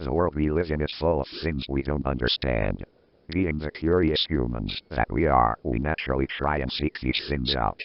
The world we live in is full of things we don't understand. Being the curious humans that we are, we naturally try and seek these things out.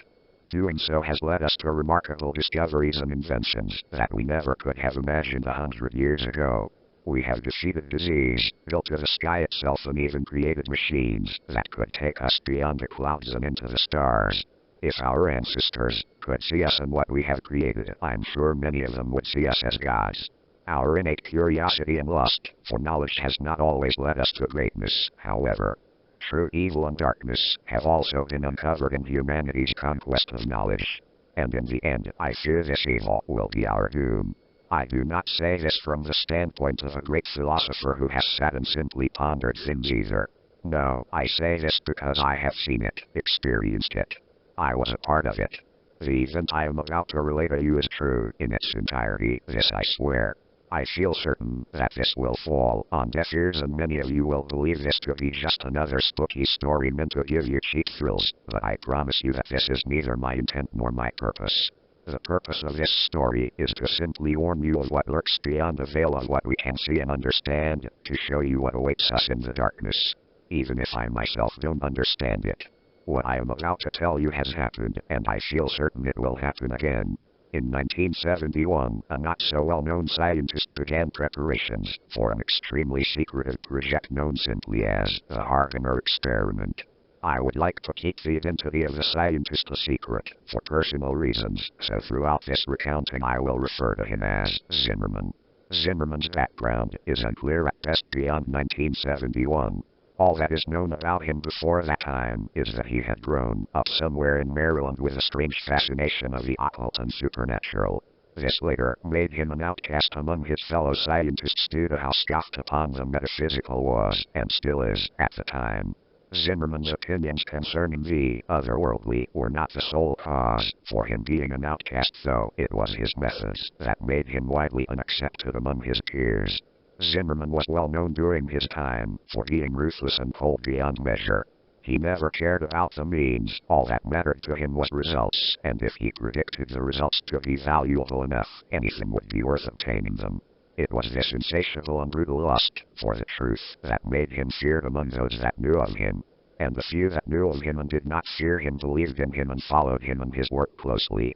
Doing so has led us to remarkable discoveries and inventions that we never could have imagined 100 years ago. We have defeated disease, built to the sky itself, and even created machines that could take us beyond the clouds and into the stars. If our ancestors could see us and what we have created, I'm sure many of them would see us as gods. Our innate curiosity and lust for knowledge has not always led us to greatness, however. True evil and darkness have also been uncovered in humanity's conquest of knowledge. And in the end, I fear this evil will be our doom. I do not say this from the standpoint of a great philosopher who has sat and simply pondered things either. No, I say this because I have seen it, experienced it. I was a part of it. The event I am about to relate to you is true in its entirety, this I swear. I feel certain that this will fall on deaf ears and many of you will believe this to be just another spooky story meant to give you cheap thrills, but I promise you that this is neither my intent nor my purpose. The purpose of this story is to simply warn you of what lurks beyond the veil of what we can see and understand, to show you what awaits us in the darkness, even if I myself don't understand it. What I am about to tell you has happened, and I feel certain it will happen again. In 1971, a not-so-well-known scientist began preparations for an extremely secretive project known simply as the Harbinger experiment. I would like to keep the identity of the scientist a secret for personal reasons, so throughout this recounting I will refer to him as Zimmerman. Zimmerman's background is unclear at best beyond 1971. All that is known about him before that time is that he had grown up somewhere in Maryland with a strange fascination of the occult and supernatural. This later made him an outcast among his fellow scientists due to how scoffed upon the metaphysical was, and still is, at the time. Zimmerman's opinions concerning the otherworldly were not the sole cause for him being an outcast, though it was his methods that made him widely unaccepted among his peers. Zimmerman was well known during his time for being ruthless and cold beyond measure. He never cared about the means, all that mattered to him was results, and if he predicted the results to be valuable enough, anything would be worth obtaining them. It was this insatiable and brutal lust for the truth that made him feared among those that knew of him. And the few that knew of him and did not fear him believed in him and followed him and his work closely.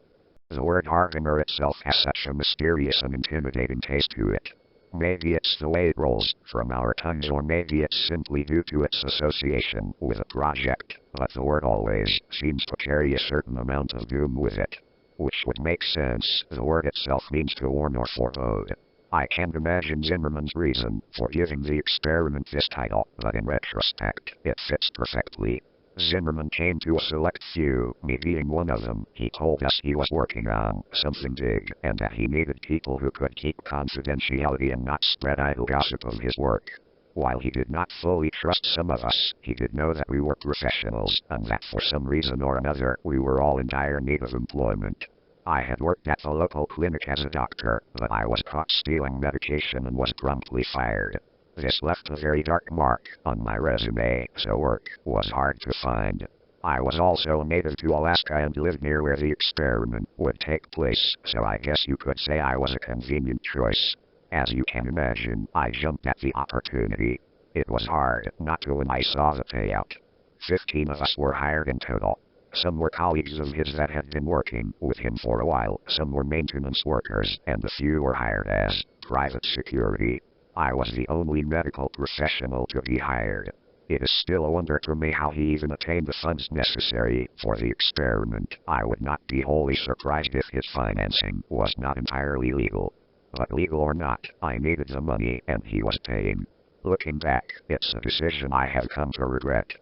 The word Harbinger itself has such a mysterious and intimidating taste to it. Maybe it's the way it rolls from our tongues, or maybe it's simply due to its association with a project, but the word always seems to carry a certain amount of doom with it. Which would make sense, the word itself means to warn or forebode. I can't imagine Zimmerman's reason for giving the experiment this title, but in retrospect, it fits perfectly. Zimmerman came to a select few, me being one of them. He told us he was working on something big, and that he needed people who could keep confidentiality and not spread idle gossip of his work. While he did not fully trust some of us, he did know that we were professionals, and that for some reason or another, we were all in dire need of employment. I had worked at the local clinic as a doctor, but I was caught stealing medication and was promptly fired. This left a very dark mark on my resume, so work was hard to find. I was also a native to Alaska and lived near where the experiment would take place, so I guess you could say I was a convenient choice. As you can imagine, I jumped at the opportunity. It was hard not to when I saw the payout. 15 of us were hired in total. Some were colleagues of his that had been working with him for a while, some were maintenance workers, and a few were hired as private security. I was the only medical professional to be hired. It is still a wonder to me how he even attained the funds necessary for the experiment. I would not be wholly surprised if his financing was not entirely legal. But legal or not, I needed the money and he was paying. Looking back, it's a decision I have come to regret.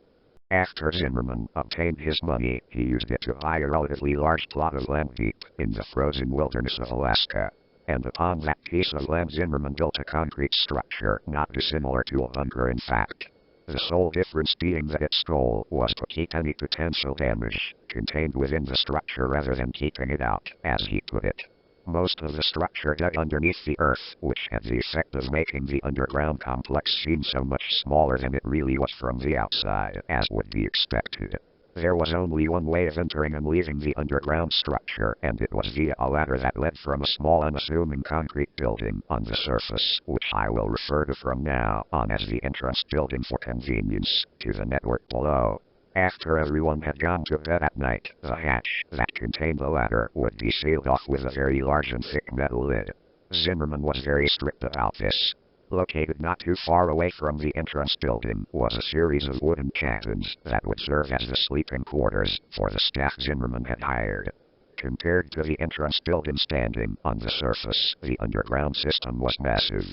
After Zimmerman obtained his money, he used it to buy a relatively large plot of land deep in the frozen wilderness of Alaska. And upon that piece of land Zimmerman built a concrete structure not dissimilar to a bunker in fact. The sole difference being that its goal was to keep any potential damage contained within the structure rather than keeping it out, as he put it. Most of the structure dug underneath the earth, which had the effect of making the underground complex seem so much smaller than it really was from the outside, as would be expected. There was only one way of entering and leaving the underground structure, and it was via a ladder that led from a small unassuming concrete building on the surface, which I will refer to from now on as the entrance building for convenience, to the network below. After everyone had gone to bed at night, the hatch that contained the ladder would be sealed off with a very large and thick metal lid. Zimmerman was very strict about this. Located not too far away from the entrance building was a series of wooden cabins that would serve as the sleeping quarters for the staff Zimmerman had hired. Compared to the entrance building standing on the surface, the underground system was massive.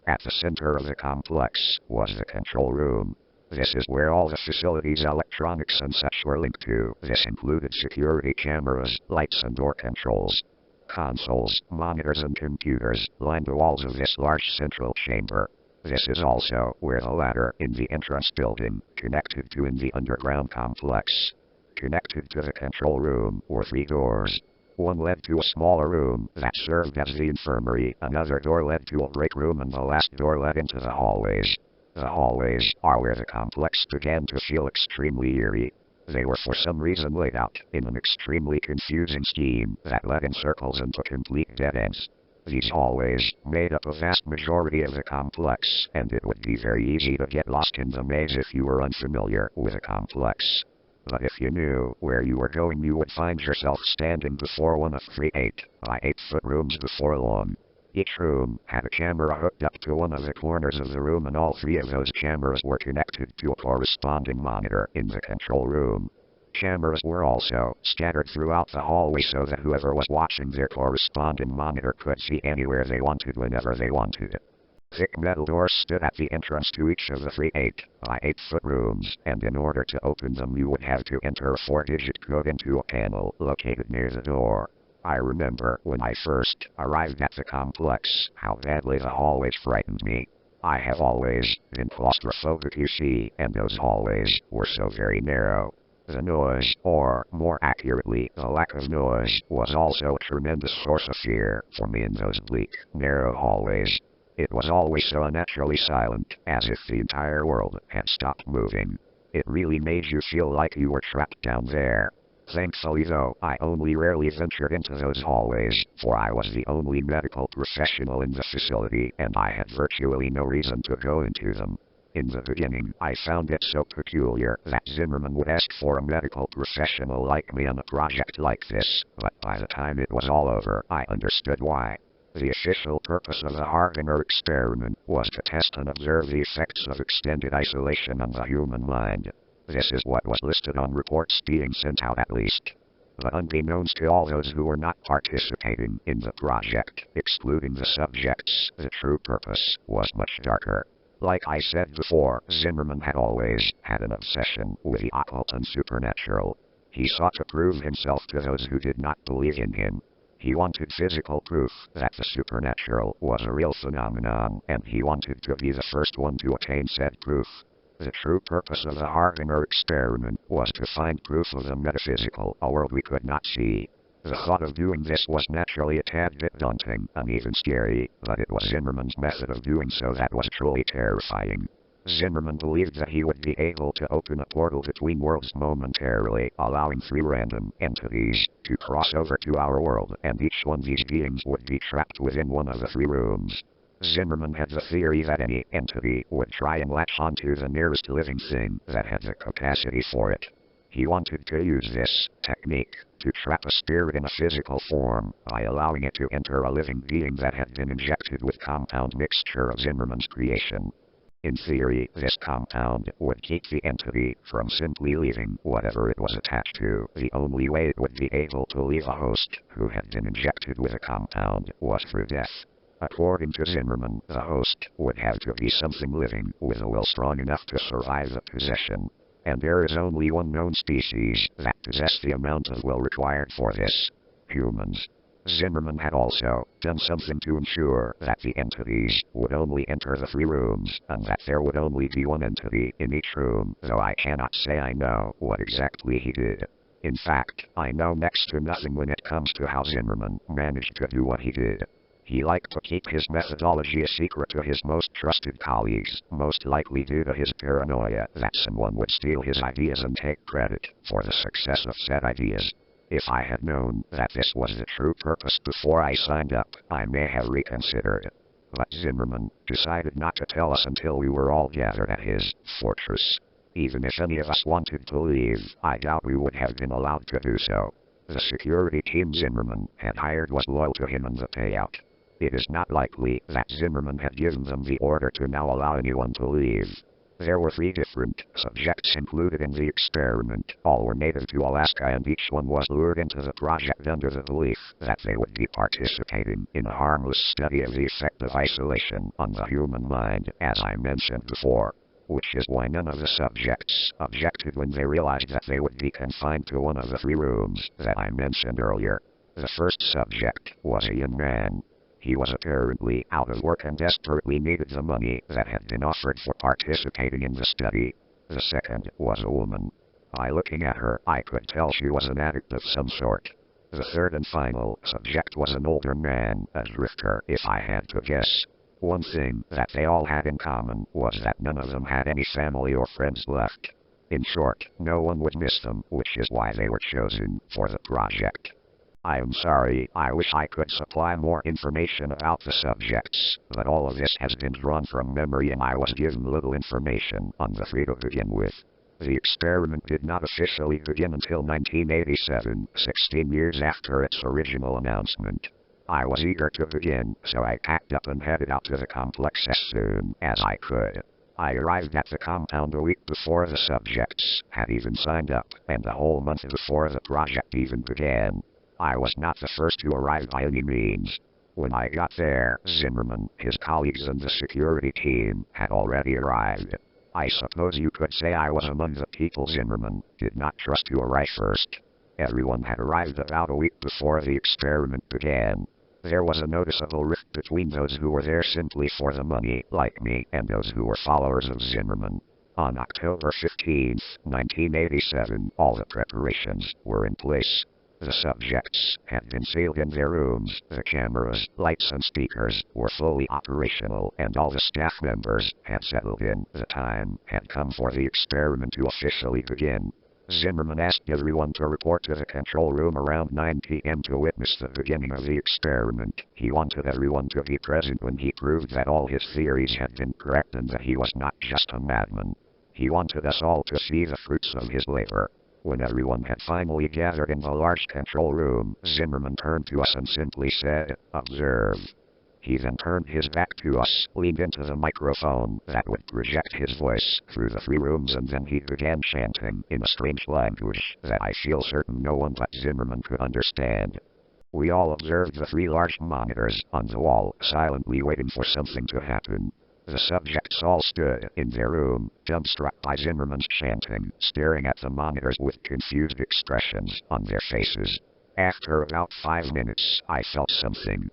At the center of the complex was the control room. This is where all the facility's electronics and such were linked to. This included security cameras, lights and door controls. Consoles, monitors and computers lined the walls of this large central chamber. This is also where the ladder in the entrance building connected to in the underground complex. Connected to the control room were 3 doors. One led to a smaller room that served as the infirmary, another door led to a break room, and the last door led into the hallways. The hallways are where the complex began to feel extremely eerie. They were for some reason laid out in an extremely confusing scheme that led in circles into complete dead ends. These hallways made up a vast majority of the complex, and it would be very easy to get lost in the maze if you were unfamiliar with the complex. But if you knew where you were going, you would find yourself standing before one of 3 8 by 8 foot rooms before long. Each room had a camera hooked up to one of the corners of the room, and all 3 of those cameras were connected to a corresponding monitor in the control room. Cameras were also scattered throughout the hallway so that whoever was watching their corresponding monitor could see anywhere they wanted whenever they wanted. Thick metal doors stood at the entrance to each of the 3 8 by 8 foot rooms, and in order to open them you would have to enter a 4-digit code into a panel located near the door. I remember when I first arrived at the complex, how badly the hallways frightened me. I have always been claustrophobic, you see, and those hallways were so very narrow. The noise, or more accurately, the lack of noise, was also a tremendous source of fear for me in those bleak, narrow hallways. It was always so unnaturally silent, as if the entire world had stopped moving. It really made you feel like you were trapped down there. Thankfully though, I only rarely ventured into those hallways, for I was the only medical professional in the facility, and I had virtually no reason to go into them. In the beginning, I found it so peculiar that Zimmerman would ask for a medical professional like me on a project like this, but by the time it was all over, I understood why. The official purpose of the Harbinger experiment was to test and observe the effects of extended isolation on the human mind. This is what was listed on reports being sent out at least. But unbeknownst to all those who were not participating in the project, excluding the subjects, the true purpose was much darker. Like I said before, Zimmerman had always had an obsession with the occult and supernatural. He sought to prove himself to those who did not believe in him. He wanted physical proof that the supernatural was a real phenomenon, and he wanted to be the first one to attain said proof. The true purpose of the Harbinger experiment was to find proof of the metaphysical, a world we could not see. The thought of doing this was naturally a tad bit daunting and even scary, but it was Zimmerman's method of doing so that was truly terrifying. Zimmerman believed that he would be able to open a portal between worlds momentarily, allowing 3 random entities to cross over to our world, and each one of these beings would be trapped within one of the 3 rooms. Zimmerman had the theory that any entity would try and latch onto the nearest living thing that had the capacity for it. He wanted to use this technique to trap a spirit in a physical form by allowing it to enter a living being that had been injected with compound mixture of Zimmerman's creation. In theory, this compound would keep the entity from simply leaving whatever it was attached to. The only way it would be able to leave a host who had been injected with a compound was through death. According to Zimmerman, the host would have to be something living with a will strong enough to survive the possession. And there is only one known species that possess the amount of will required for this: humans. Zimmerman had also done something to ensure that the entities would only enter the 3 rooms, and that there would only be one entity in each room, though I cannot say I know what exactly he did. In fact, I know next to nothing when it comes to how Zimmerman managed to do what he did. He liked to keep his methodology a secret to his most trusted colleagues, most likely due to his paranoia that someone would steal his ideas and take credit for the success of said ideas. If I had known that this was the true purpose before I signed up, I may have reconsidered. But Zimmerman decided not to tell us until we were all gathered at his fortress. Even if any of us wanted to leave, I doubt we would have been allowed to do so. The security team Zimmerman had hired was loyal to him and the payout. It is not likely that Zimmerman had given them the order to now allow anyone to leave. There were 3 different subjects included in the experiment. All were native to Alaska and each one was lured into the project under the belief that they would be participating in a harmless study of the effect of isolation on the human mind, as I mentioned before. Which is why none of the subjects objected when they realized that they would be confined to one of the 3 rooms that I mentioned earlier. The first subject was a young man. He was apparently out of work and desperately needed the money that had been offered for participating in the study. The second was a woman. By looking at her, I could tell she was an addict of some sort. The third and final subject was an older man, a drifter, if I had to guess. One thing that they all had in common was that none of them had any family or friends left. In short, no one would miss them, which is why they were chosen for the project. I am sorry, I wish I could supply more information about the subjects, but all of this has been drawn from memory and I was given little information on the 3 to begin with. The experiment did not officially begin until 1987, 16 years after its original announcement. I was eager to begin, so I packed up and headed out to the complex as soon as I could. I arrived at the compound a week before the subjects had even signed up, and a whole month before the project even began. I was not the first to arrive by any means. When I got there, Zimmerman, his colleagues and the security team had already arrived. I suppose you could say I was among the people Zimmerman did not trust to arrive first. Everyone had arrived about a week before the experiment began. There was a noticeable rift between those who were there simply for the money, like me, and those who were followers of Zimmerman. On October 15, 1987, all the preparations were in place. The subjects had been sealed in their rooms, the cameras, lights and speakers were fully operational, and all the staff members had settled in. The time had come for the experiment to officially begin. Zimmerman asked everyone to report to the control room around 9 p.m. to witness the beginning of the experiment. He wanted everyone to be present when he proved that all his theories had been correct and that he was not just a madman. He wanted us all to see the fruits of his labor. When everyone had finally gathered in the large control room, Zimmerman turned to us and simply said, "Observe." He then turned his back to us, leaned into the microphone that would project his voice through the 3 rooms, and then he began chanting in a strange language that I feel certain no one but Zimmerman could understand. We all observed the 3 large monitors on the wall, silently waiting for something to happen. The subjects all stood in their room, dumbstruck by Zimmerman's chanting, staring at the monitors with confused expressions on their faces. After about 5 minutes, I felt something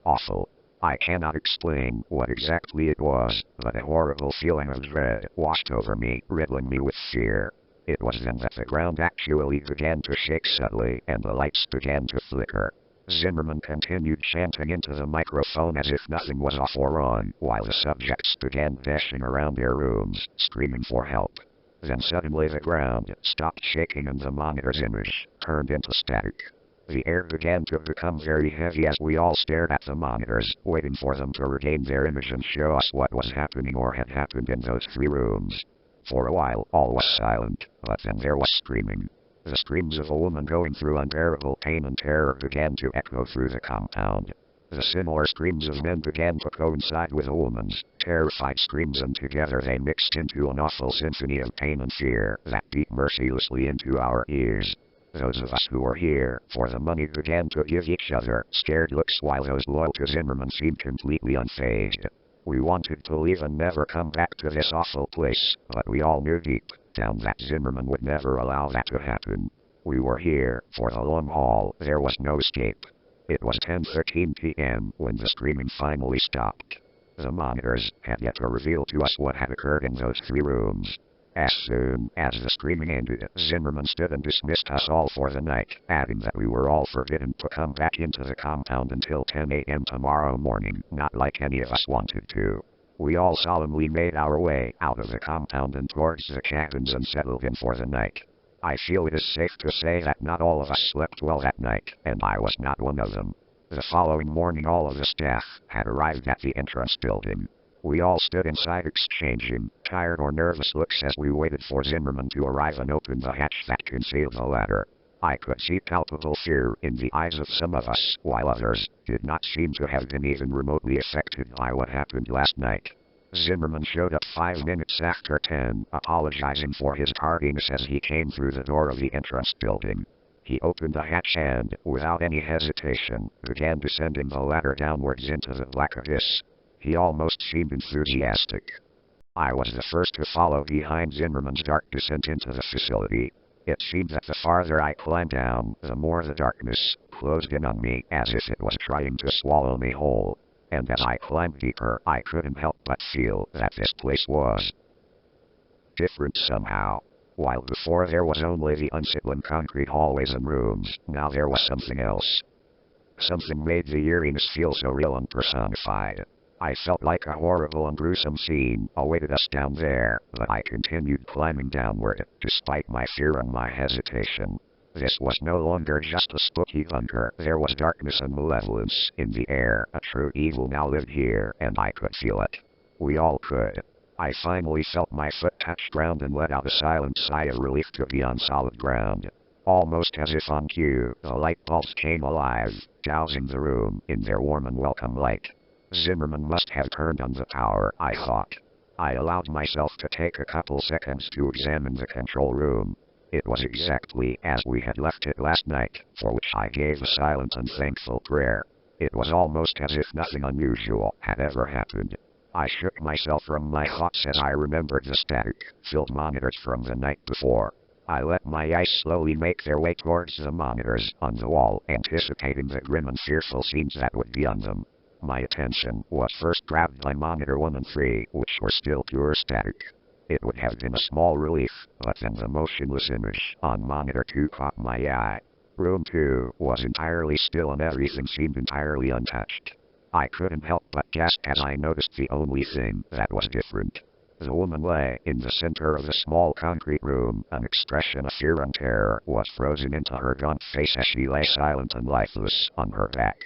awful. I cannot explain what exactly it was, but a horrible feeling of dread washed over me, riddling me with fear. It was then that the ground actually began to shake subtly, and the lights began to flicker. Zimmerman continued chanting into the microphone as if nothing was off or on, while the subjects began dashing around their rooms, screaming for help. Then suddenly the ground stopped shaking and the monitor's image turned into static. The air began to become very heavy as we all stared at the monitors, waiting for them to regain their image and show us what was happening or had happened in those 3 rooms. For a while, all was silent, but then there was screaming. The screams of a woman going through unbearable pain and terror began to echo through the compound. The similar screams of men began to coincide with a woman's terrified screams, and together they mixed into an awful symphony of pain and fear that beat mercilessly into our ears. Those of us who were here for the money began to give each other scared looks, while those loyal to Zimmerman seemed completely unfazed. We wanted to leave and never come back to this awful place, but we all knew deep down that Zimmerman would never allow that to happen. We were here for the long haul, there was no escape. It was 10:13 p.m. when the screaming finally stopped. The monitors had yet to reveal to us what had occurred in those 3 rooms. As soon as the screaming ended, Zimmerman stood and dismissed us all for the night, adding that we were all forbidden to come back into the compound until 10 a.m. tomorrow morning, not like any of us wanted to. We all solemnly made our way out of the compound and towards the cabins and settled in for the night. I feel it is safe to say that not all of us slept well that night, and I was not one of them. The following morning all of the staff had arrived at the entrance building. We all stood inside exchanging tired or nervous looks as we waited for Zimmerman to arrive and open the hatch that concealed the ladder. I could see palpable fear in the eyes of some of us, while others did not seem to have been even remotely affected by what happened last night. Zimmerman showed up 5 minutes after 10, apologizing for his tardiness as he came through the door of the entrance building. He opened the hatch and, without any hesitation, began descending the ladder downwards into the black abyss. He almost seemed enthusiastic. I was the first to follow behind Zimmerman's dark descent into the facility. It seemed that the farther I climbed down, the more the darkness closed in on me as if it was trying to swallow me whole. And as I climbed deeper, I couldn't help but feel that this place was different somehow. While before there was only the unsettling concrete hallways and rooms, now there was something else. Something made the eeriness feel so real and personified. I felt like a horrible and gruesome scene awaited us down there, but I continued climbing downward, despite my fear and my hesitation. This was no longer just a spooky bunker. There was darkness and malevolence in the air. A true evil now lived here, and I could feel it. We all could. I finally felt my foot touch ground and let out a silent sigh of relief to be on solid ground. Almost as if on cue, the light bulbs came alive, dousing the room in their warm and welcome light. Zimmerman must have turned on the power, I thought. I allowed myself to take a couple seconds to examine the control room. It was exactly as we had left it last night, for which I gave a silent and thankful prayer. It was almost as if nothing unusual had ever happened. I shook myself from my thoughts as I remembered the static-filled monitors from the night before. I let my eyes slowly make their way towards the monitors on the wall, anticipating the grim and fearful scenes that would be on them. My attention was first grabbed by Monitor 1 and 3, which were still pure static. It would have been a small relief, but then the motionless image on Monitor 2 caught my eye. Room 2 was entirely still and everything seemed entirely untouched. I couldn't help but gasp as I noticed the only thing that was different. The woman lay in the center of the small concrete room. An expression of fear and terror was frozen into her gaunt face as she lay silent and lifeless on her back.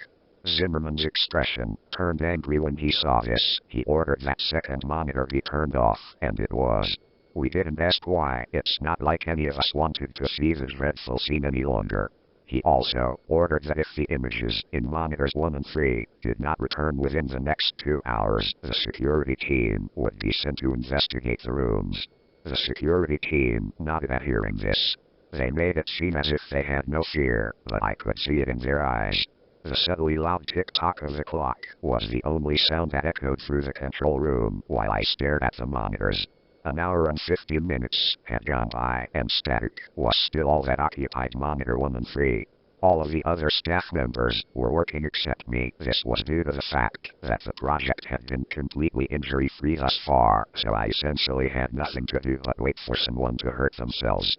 Zimmerman's expression turned angry when he saw this. He ordered that second monitor be turned off, and it was. We didn't ask why. It's not like any of us wanted to see the dreadful scene any longer. He also ordered that if the images in monitors 1 and 3 did not return within the next 2 hours, the security team would be sent to investigate the rooms. The security team nodded at hearing this. They made it seem as if they had no fear, but I could see it in their eyes. The subtly loud tick-tock of the clock was the only sound that echoed through the control room while I stared at the monitors. An hour and 50 minutes had gone by, and static was still all that occupied Monitor 1 and 3. All of the other staff members were working except me. This was due to the fact that the project had been completely injury-free thus far, so I essentially had nothing to do but wait for someone to hurt themselves.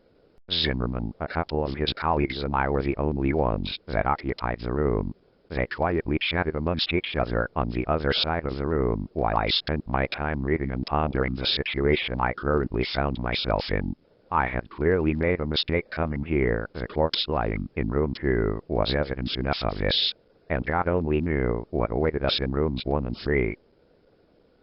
Zimmerman, a couple of his colleagues and I were the only ones that occupied the room. They quietly chatted amongst each other on the other side of the room while I spent my time reading and pondering the situation I currently found myself in. I had clearly made a mistake coming here. The corpse lying in room 2 was evidence enough of this. And God only knew what awaited us in rooms 1 and 3.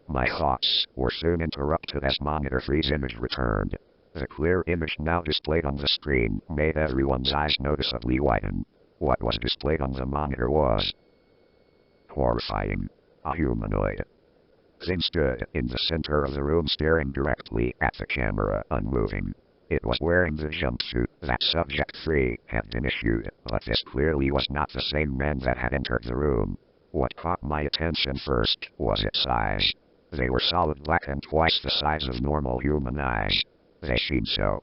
My thoughts were soon interrupted as Monitor 3's image returned. The clear image now displayed on the screen made everyone's eyes noticeably widen. What was displayed on the monitor was horrifying. A humanoid thing stood in the center of the room staring directly at the camera, unmoving. It was wearing the jumpsuit that Subject 3 had been issued, but this clearly was not the same man that had entered the room. What caught my attention first was its eyes. They were solid black and twice the size of normal human eyes. They seemed so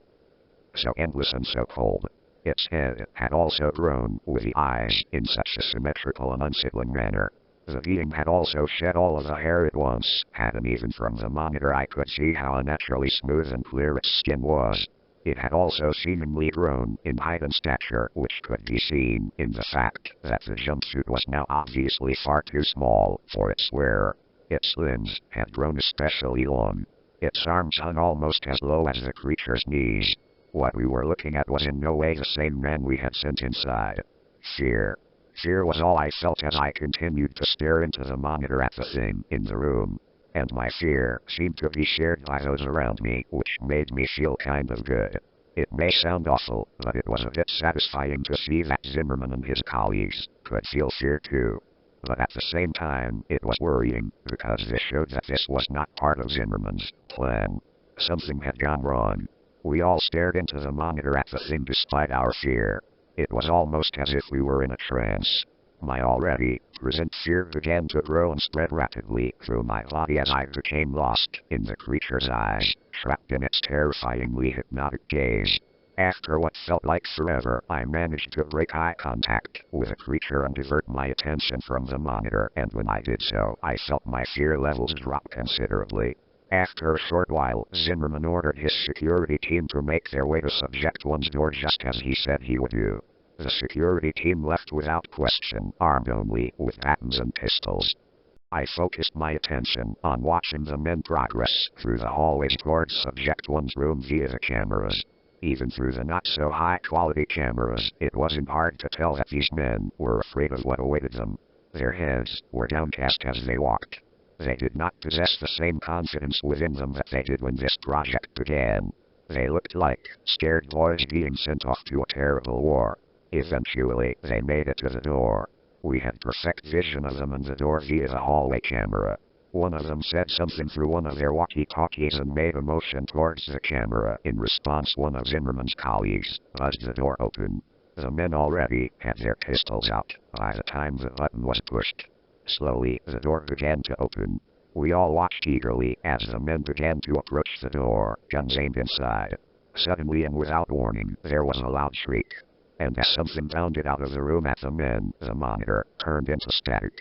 endless and so cold. Its head had also grown with the eyes in such a symmetrical and unsettling manner. The being had also shed all of the hair at once, and even from the monitor I could see how unnaturally smooth and clear its skin was. It had also seemingly grown in height and stature, which could be seen in the fact that the jumpsuit was now obviously far too small for its wearer. Its limbs had grown especially long. Its arms hung almost as low as the creature's knees. What we were looking at was in no way the same man we had sent inside. Fear. Fear was all I felt as I continued to stare into the monitor at the thing in the room. And my fear seemed to be shared by those around me, which made me feel kind of good. It may sound awful, but it was a bit satisfying to see that Zimmerman and his colleagues could feel fear too. But at the same time, it was worrying, because this showed that this was not part of Zimmerman's plan. Something had gone wrong. We all stared into the monitor at the thing despite our fear. It was almost as if we were in a trance. My already present fear began to grow and spread rapidly through my body as I became lost in the creature's eyes, trapped in its terrifyingly hypnotic gaze. After what felt like forever, I managed to break eye contact with the creature and divert my attention from the monitor, and when I did so, I felt my fear levels drop considerably. After a short while, Zimmerman ordered his security team to make their way to Subject 1's door just as he said he would do. The security team left without question, armed only with batons and pistols. I focused my attention on watching the men progress through the hallways towards Subject 1's room via the cameras. Even through the not-so-high-quality cameras, it wasn't hard to tell that these men were afraid of what awaited them. Their heads were downcast as they walked. They did not possess the same confidence within them that they did when this project began. They looked like scared boys being sent off to a terrible war. Eventually, they made it to the door. We had perfect vision of them and the door via the hallway camera. One of them said something through one of their walkie-talkies and made a motion towards the camera. In response, one of Zimmerman's colleagues buzzed the door open. The men already had their pistols out by the time the button was pushed. Slowly, the door began to open. We all watched eagerly as the men began to approach the door, guns aimed inside. Suddenly and without warning, there was a loud shriek. And as something bounded out of the room at the men, the monitor turned into static.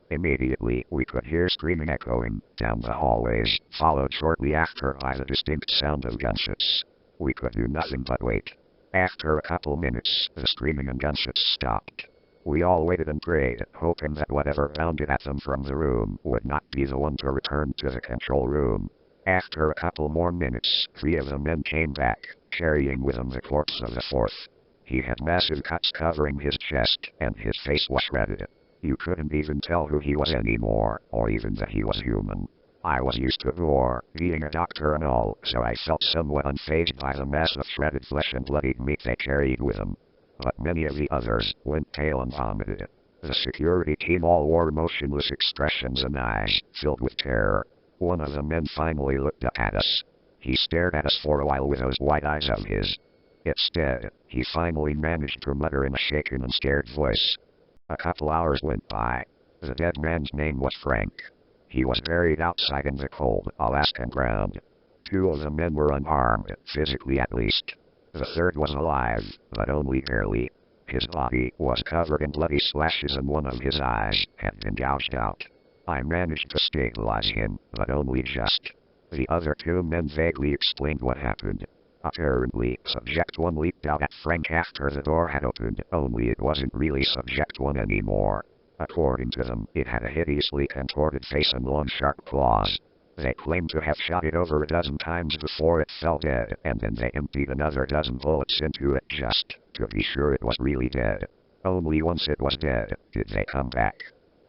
Immediately, we could hear screaming echoing down the hallways, followed shortly after by the distinct sound of gunshots. We could do nothing but wait. After a couple minutes, the screaming and gunshots stopped. We all waited and prayed, hoping that whatever bounded at them from the room would not be the one to return to the control room. After a couple more minutes, 3 of the men came back, carrying with them the corpse of the 4th. He had massive cuts covering his chest, and his face was shredded. You couldn't even tell who he was anymore, or even that he was human. I was used to war, being a doctor and all, so I felt somewhat unfazed by the mass of shredded flesh and bloodied meat they carried with them. But many of the others went pale and vomited. The security team all wore motionless expressions and eyes filled with terror. One of the men finally looked up at us. He stared at us for a while with those white eyes of his. Instead, he finally managed to mutter in a shaken and scared voice. A couple hours went by. The dead man's name was Frank. He was buried outside in the cold Alaskan ground. 2 of the men were unharmed, physically at least. The 3rd was alive, but only barely. His body was covered in bloody slashes and one of his eyes had been gouged out. I managed to stabilize him, but only just. The other 2 men vaguely explained what happened. Apparently, Subject 1 leaped out at Frank after the door had opened, only it wasn't really Subject 1 anymore. According to them, it had a hideously contorted face and long sharp claws. They claimed to have shot it over a dozen times before it fell dead, and then they emptied another dozen bullets into it just to be sure it was really dead. Only once it was dead did they come back.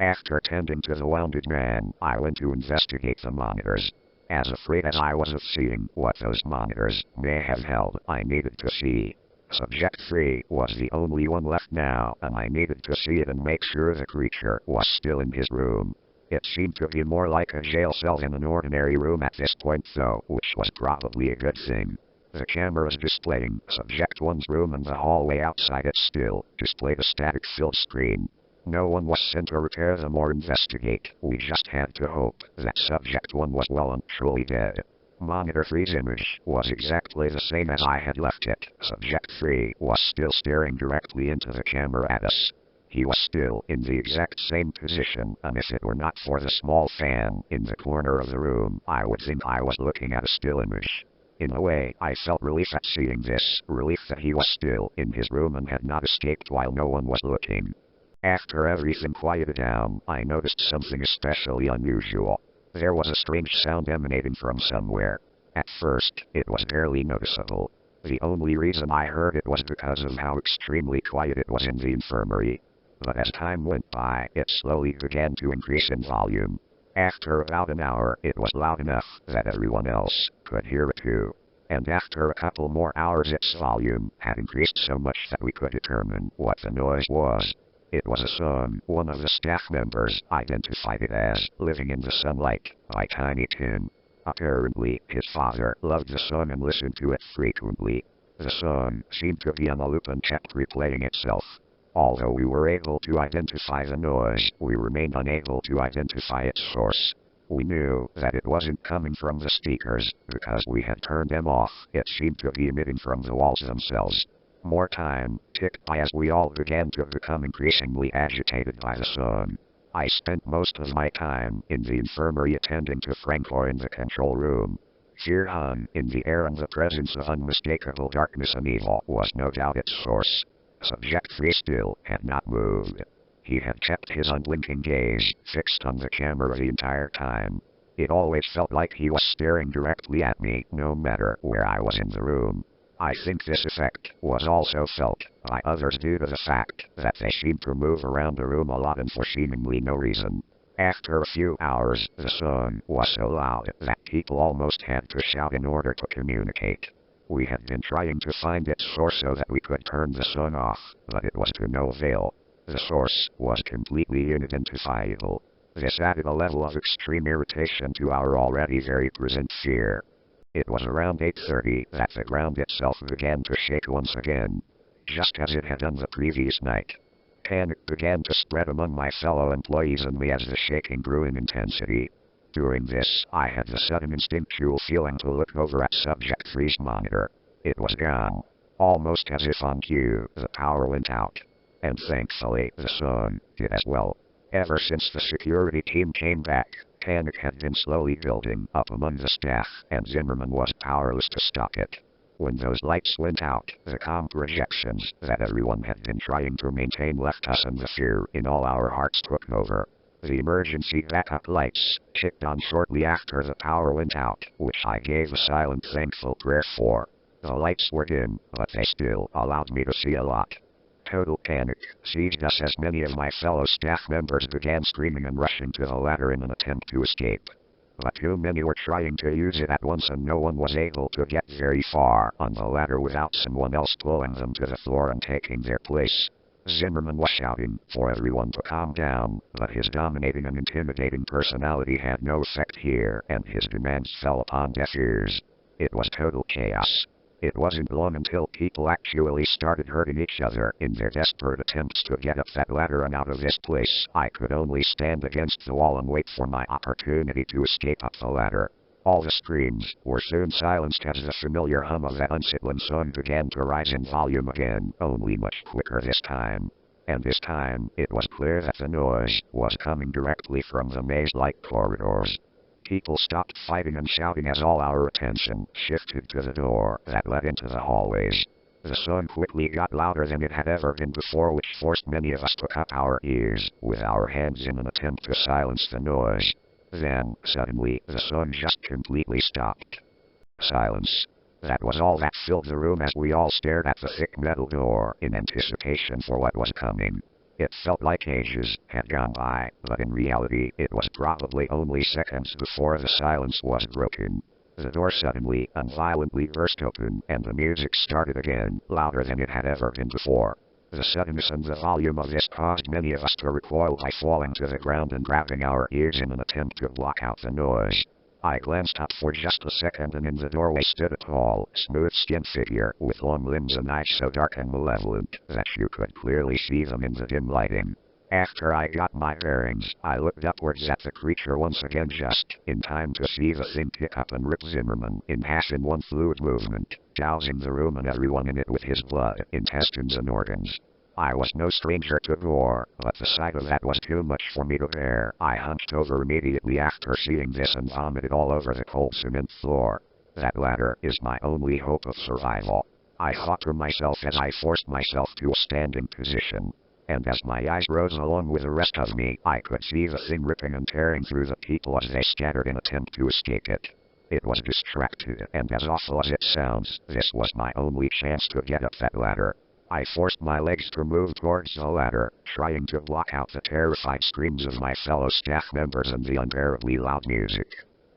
After tending to the wounded man, I went to investigate the monitors. As afraid as I was of seeing what those monitors may have held, I needed to see. Subject 3 was the only one left now, and I needed to see it and make sure the creature was still in his room. It seemed to be more like a jail cell than an ordinary room at this point though, which was probably a good thing. The cameras displaying Subject 1's room and the hallway outside it still displayed a static-filled screen. No one was sent to repair them or investigate. We just had to hope that Subject 1 was well and truly dead. Monitor 3's image was exactly the same as I had left it. Subject 3 was still staring directly into the camera at us. he was still in the exact same position, and if it were not for the small fan in the corner of the room, I would think I was looking at a still image. In a way, I felt relief at seeing this, relief that he was still in his room and had not escaped while no one was looking. After everything quieted down, I noticed something especially unusual. There was a strange sound emanating from somewhere. At first, it was barely noticeable. The only reason I heard it was because of how extremely quiet it was in the infirmary. But as time went by, it slowly began to increase in volume. After about an hour, it was loud enough that everyone else could hear it too. And after a couple more hours, its volume had increased so much that we could determine what the noise was. It was a song. One of the staff members identified it as "Living in the Sunlight" by Tiny Tim. Apparently, his father loved the song and listened to it frequently. The song seemed to be on a loop and kept replaying itself. Although we were able to identify the noise, we remained unable to identify its source. We knew that it wasn't coming from the speakers, because we had turned them off. It seemed to be emitting from the walls themselves. More time ticked by as we all began to become increasingly agitated by the song. I spent most of my time in the infirmary attending to Franco in the control room. Fear hung in the air, and the presence of unmistakable darkness and evil was no doubt its source. Subject 3 still had not moved. He had kept his unblinking gaze fixed on the camera the entire time. It always felt like he was staring directly at me, no matter where I was in the room. I think this effect was also felt by others due to the fact that they seemed to move around the room a lot and for seemingly no reason. After a few hours, the song was so loud that people almost had to shout in order to communicate. We had been trying to find its source so that we could turn the song off, but it was to no avail. The source was completely unidentifiable. This added a level of extreme irritation to our already very present fear. It was around 8:30 that the ground itself began to shake once again, just as it had done the previous night. Panic began to spread among my fellow employees and me as the shaking grew in intensity. During this, I had the sudden instinctual feeling to look over at Subject 3's monitor. It was gone. Almost as if on cue, the power went out. And thankfully, the song did as well. Ever since the security team came back, panic had been slowly building up among the staff, and Zimmerman was powerless to stop it. When those lights went out, the calm projections that everyone had been trying to maintain left us, and the fear in all our hearts took over. The emergency backup lights kicked on shortly after the power went out, which I gave a silent thankful prayer for. The lights were dim, but they still allowed me to see a lot. Total panic seized us as many of my fellow staff members began screaming and rushing to the ladder in an attempt to escape. But too many were trying to use it at once, and no one was able to get very far on the ladder without someone else pulling them to the floor and taking their place. Zimmerman was shouting for everyone to calm down, but his dominating and intimidating personality had no effect here, and his demands fell upon deaf ears. It was total chaos. It wasn't long until people actually started hurting each other in their desperate attempts to get up that ladder and out of this place. I could only stand against the wall and wait for my opportunity to escape up the ladder. All the screams were soon silenced as the familiar hum of that unsettling song began to rise in volume again, only much quicker this time. And this time, it was clear that the noise was coming directly from the maze-like corridors. People stopped fighting and shouting as all our attention shifted to the door that led into the hallways. The song quickly got louder than it had ever been before, which forced many of us to cup our ears with our hands in an attempt to silence the noise. Then, suddenly, the song just completely stopped. Silence. That was all that filled the room as we all stared at the thick metal door in anticipation for what was coming. It felt like ages had gone by, but in reality, it was probably only seconds before the silence was broken. The door suddenly and violently burst open, and the music started again, louder than it had ever been before. The suddenness and the volume of this caused many of us to recoil by falling to the ground and grabbing our ears in an attempt to block out the noise. I glanced up for just a second, and in the doorway stood a tall, smooth-skinned figure with long limbs and eyes so dark and malevolent that you could clearly see them in the dim lighting. After I got my bearings, I looked upwards at the creature once again, just in time to see the thing pick up and rip Zimmerman in half in one fluid movement, dousing the room and everyone in it with his blood, intestines and organs. I was no stranger to gore, but the sight of that was too much for me to bear. I hunched over immediately after seeing this and vomited all over the cold cement floor. That ladder is my only hope of survival, I thought to myself as I forced myself to a standing position. And as my eyes rose along with the rest of me, I could see the thing ripping and tearing through the people as they scattered in attempt to escape it. It was distracted, and as awful as it sounds, this was my only chance to get up that ladder. I forced my legs to move towards the ladder, trying to block out the terrified screams of my fellow staff members and the unbearably loud music.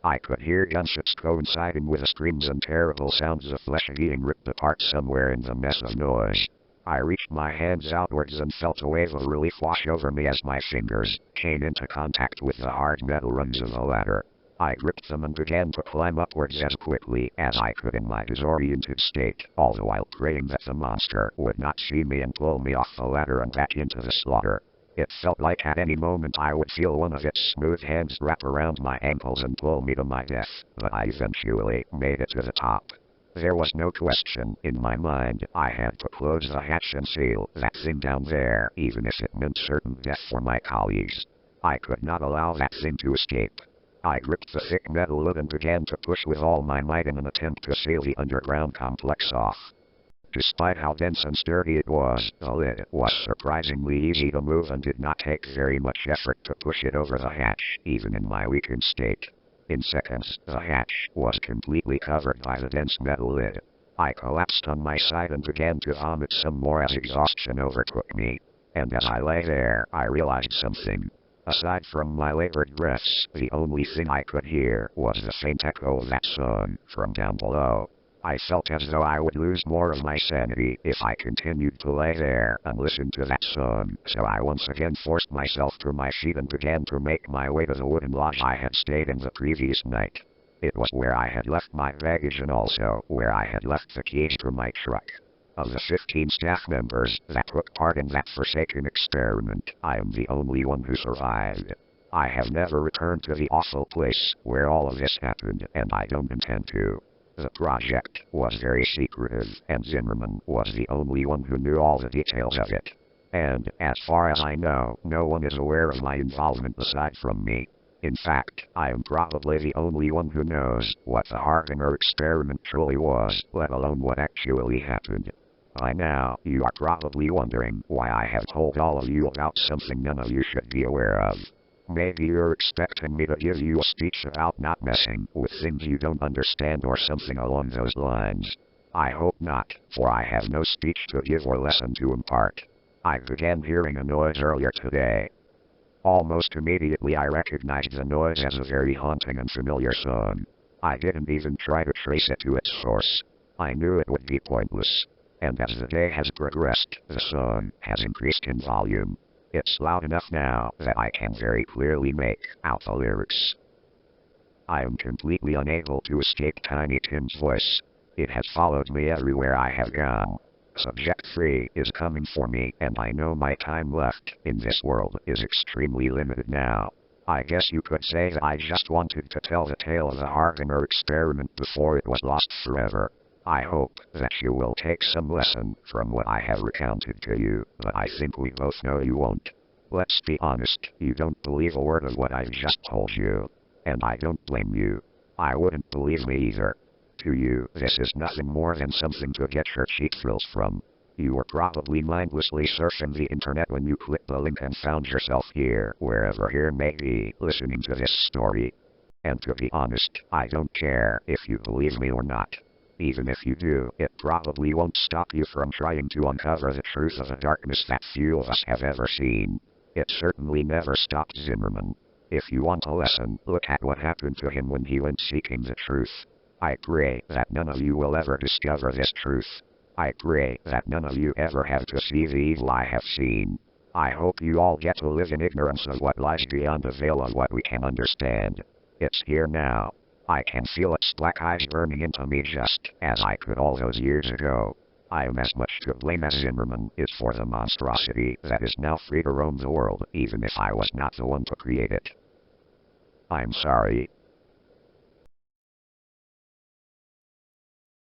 I could hear gunshots coinciding with the screams and terrible sounds of flesh being ripped apart somewhere in the mess of noise. I reached my hands outwards and felt a wave of relief wash over me as my fingers came into contact with the hard metal rungs of the ladder. I gripped them and began to climb upwards as quickly as I could in my disoriented state, all the while praying that the monster would not see me and pull me off the ladder and back into the slaughter. It felt like at any moment I would feel one of its smooth hands wrap around my ankles and pull me to my death, but I eventually made it to the top. There was no question in my mind. I had to close the hatch and seal that thing down there, even if it meant certain death for my colleagues. I could not allow that thing to escape. I gripped the thick metal lid and began to push with all my might in an attempt to seal the underground complex off. Despite how dense and sturdy it was, the lid was surprisingly easy to move and did not take very much effort to push it over the hatch, even in my weakened state. In seconds, the hatch was completely covered by the dense metal lid. I collapsed on my side and began to vomit some more as exhaustion overtook me. And as I lay there, I realized something. Aside from my labored breaths, the only thing I could hear was the faint echo of that song from down below. I felt as though I would lose more of my sanity if I continued to lay there and listen to that song, so I once again forced myself to my feet and began to make my way to the wooden lodge I had stayed in the previous night. It was where I had left my baggage and also where I had left the keys to my truck. Of the 15 staff members that took part in that forsaken experiment, I am the only one who survived. I have never returned to the awful place where all of this happened, and I don't intend to. The project was very secretive, and Zimmerman was the only one who knew all the details of it. And, as far as I know, no one is aware of my involvement aside from me. In fact, I am probably the only one who knows what the Harbinger experiment truly was, let alone what actually happened. By now, you are probably wondering why I have told all of you about something none of you should be aware of. Maybe you're expecting me to give you a speech about not messing with things you don't understand or something along those lines. I hope not, for I have no speech to give or lesson to impart. I began hearing a noise earlier today. Almost immediately I recognized the noise as a very haunting and familiar song. I didn't even try to trace it to its source. I knew it would be pointless. And as the day has progressed, the song has increased in volume. It's loud enough now that I can very clearly make out the lyrics. I am completely unable to escape Tiny Tim's voice. It has followed me everywhere I have gone. Subject 3 is coming for me, and I know my time left in this world is extremely limited now. I guess you could say that I just wanted to tell the tale of the Harbinger experiment before it was lost forever. I hope that you will take some lesson from what I have recounted to you, but I think we both know you won't. Let's be honest, you don't believe a word of what I've just told you. And I don't blame you. I wouldn't believe me either. To you, this is nothing more than something to get your cheek thrills from. You were probably mindlessly surfing the internet when you clicked the link and found yourself here, wherever here may be, listening to this story. And to be honest, I don't care if you believe me or not. Even if you do, it probably won't stop you from trying to uncover the truth of a darkness that few of us have ever seen. It certainly never stopped Zimmerman. If you want a lesson, look at what happened to him when he went seeking the truth. I pray that none of you will ever discover this truth. I pray that none of you ever have to see the evil I have seen. I hope you all get to live in ignorance of what lies beyond the veil of what we can understand. It's here now. I can feel its black eyes burning into me just as I could all those years ago. I am as much to blame as Zimmerman is for the monstrosity that is now free to roam the world, even if I was not the one to create it. I'm sorry.